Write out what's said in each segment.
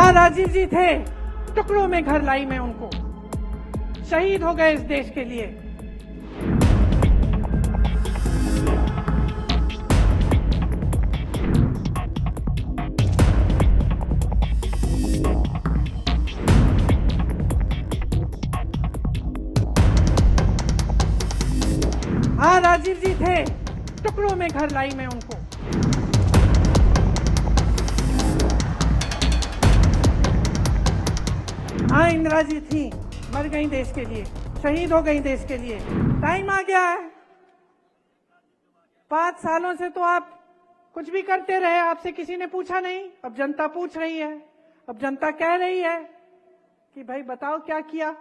हाँ, राजीव जी थे, टुकड़ों में घर लाई मैं उनको, शहीद हो गए इस देश के लिए। हाँ, राजीव जी थे, टुकड़ों में घर लाई मैं उनको। हाँ, इंदिरा जी थी, मर गई देश के लिए, शहीद हो गई देश के लिए। टाइम आ गया है। 5 सालों से तो आप कुछ भी करते रहे, आपसे किसी ने पूछा नहीं। अब जनता पूछ रही है, अब जनता कह रही है कि भाई बताओ क्या किया।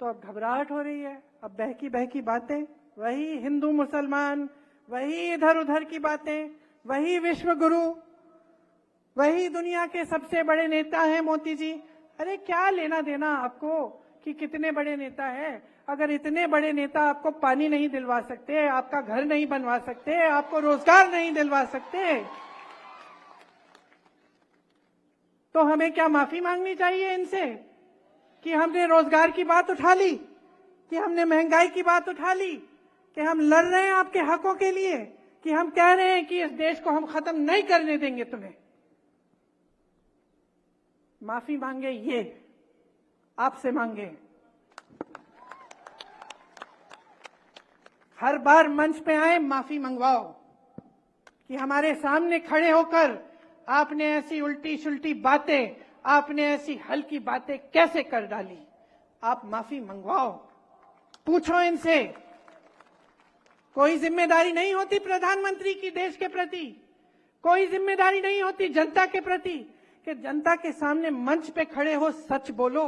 तो अब घबराहट हो रही है, अब बहकी बहकी बातें, वही हिंदू मुसलमान, वही इधर उधर की बातें, वही विश्व गुरु, वही दुनिया के सबसे बड़े नेता हैं मोदी जी। अरे क्या लेना देना आपको कि कितने बड़े नेता हैं? अगर इतने बड़े नेता आपको पानी नहीं दिलवा सकते, आपका घर नहीं बनवा सकते, आपको रोजगार नहीं दिलवा सकते, तो हमें क्या माफी मांगनी चाहिए इनसे कि हमने रोजगार की बात उठा ली, कि हमने महंगाई की बात उठा ली, कि हम लड़ रहे हैं आपके हकों के लिए, कि हम कह रहे हैं कि इस देश को हम खत्म नहीं करने देंगे तुम्हें। माफी मांगे ये आपसे मांगे। हर बार मंच पे आए माफी मंगवाओ कि हमारे सामने खड़े होकर आपने ऐसी उल्टी सुल्टी बातें, आपने ऐसी हल्की बातें कैसे कर डाली। आप माफी मंगवाओ, पूछो इनसे। कोई जिम्मेदारी नहीं होती प्रधानमंत्री की देश के प्रति, कोई जिम्मेदारी नहीं होती जनता के प्रति कि जनता के सामने मंच पे खड़े हो सच बोलो।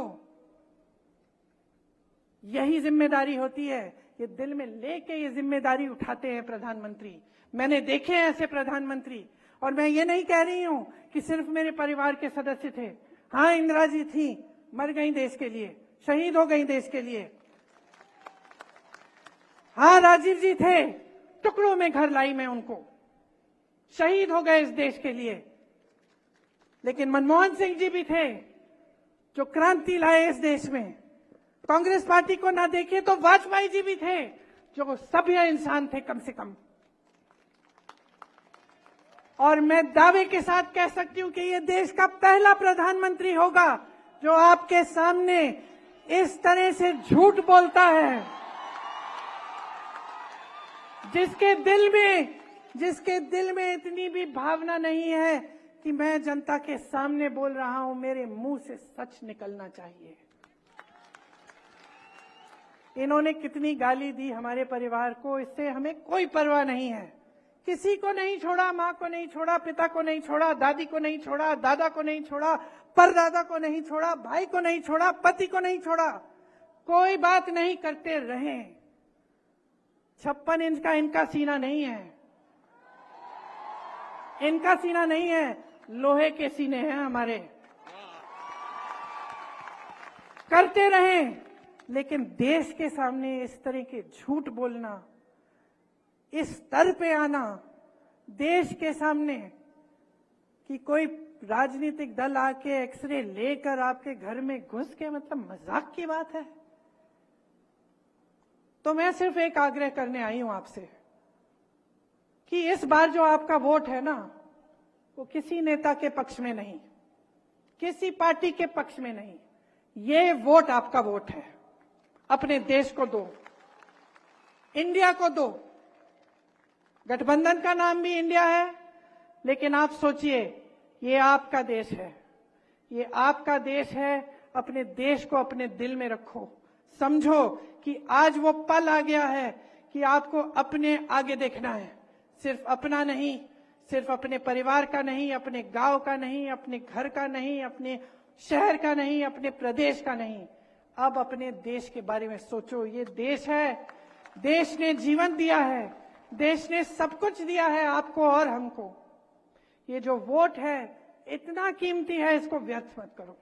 यही जिम्मेदारी होती है। ये दिल में लेके ये जिम्मेदारी उठाते हैं प्रधानमंत्री। मैंने देखे हैं ऐसे प्रधानमंत्री, और मैं ये नहीं कह रही हूं कि सिर्फ मेरे परिवार के सदस्य थे। हाँ, इंदिरा जी थी, मर गई देश के लिए, शहीद हो गई देश के लिए। हाँ, राजीव जी थे, टुकड़ों में घर लाई मैं उनको, शहीद हो गए इस देश के लिए। लेकिन मनमोहन सिंह जी भी थे जो क्रांति लाए इस देश में। कांग्रेस पार्टी को ना देखे तो वाजपेयी जी भी थे जो सभ्य इंसान थे कम से कम। और मैं दावे के साथ कह सकती हूं कि ये देश का पहला प्रधानमंत्री होगा जो आपके सामने इस तरह से झूठ बोलता है, जिसके दिल में इतनी भी भावना नहीं है कि मैं जनता के सामने बोल रहा हूं, मेरे मुंह से सच निकलना चाहिए। इन्होंने कितनी गाली दी हमारे परिवार को, इससे हमें कोई परवाह नहीं है। किसी को नहीं छोड़ा, मां को नहीं छोड़ा, पिता को नहीं छोड़ा, दादी को नहीं छोड़ा, दादा को नहीं छोड़ा, परदादा को नहीं छोड़ा, भाई को नहीं छोड़ा, पति को नहीं छोड़ा, कोई बात नहीं करते रहे। 56 इंच का इनका सीना नहीं है, इनका सीना नहीं है, लोहे के सीने हैं हमारे। करते रहें, लेकिन देश के सामने इस तरह के झूठ बोलना, इस स्तर पे आना देश के सामने कि कोई राजनीतिक दल आके एक्सरे लेकर आपके घर में घुस के, मतलब मजाक की बात है। तो मैं सिर्फ एक आग्रह करने आई हूं आपसे कि इस बार जो आपका वोट है ना, वो किसी नेता के पक्ष में नहीं, किसी पार्टी के पक्ष में नहीं, ये वोट आपका वोट है। अपने देश को दो, इंडिया को दो। गठबंधन का नाम भी इंडिया है, लेकिन आप सोचिए, ये आपका देश है, ये आपका देश है। अपने देश को अपने दिल में रखो, समझो कि आज वो पल आ गया है कि आपको अपने आगे देखना है। सिर्फ अपना नहीं, सिर्फ अपने परिवार का नहीं, अपने गांव का नहीं, अपने घर का नहीं, अपने शहर का नहीं, अपने प्रदेश का नहीं, अब अपने देश के बारे में सोचो। ये देश है, देश ने जीवन दिया है, देश ने सब कुछ दिया है आपको और हमको। ये जो वोट है इतना कीमती है, इसको व्यर्थ मत करो।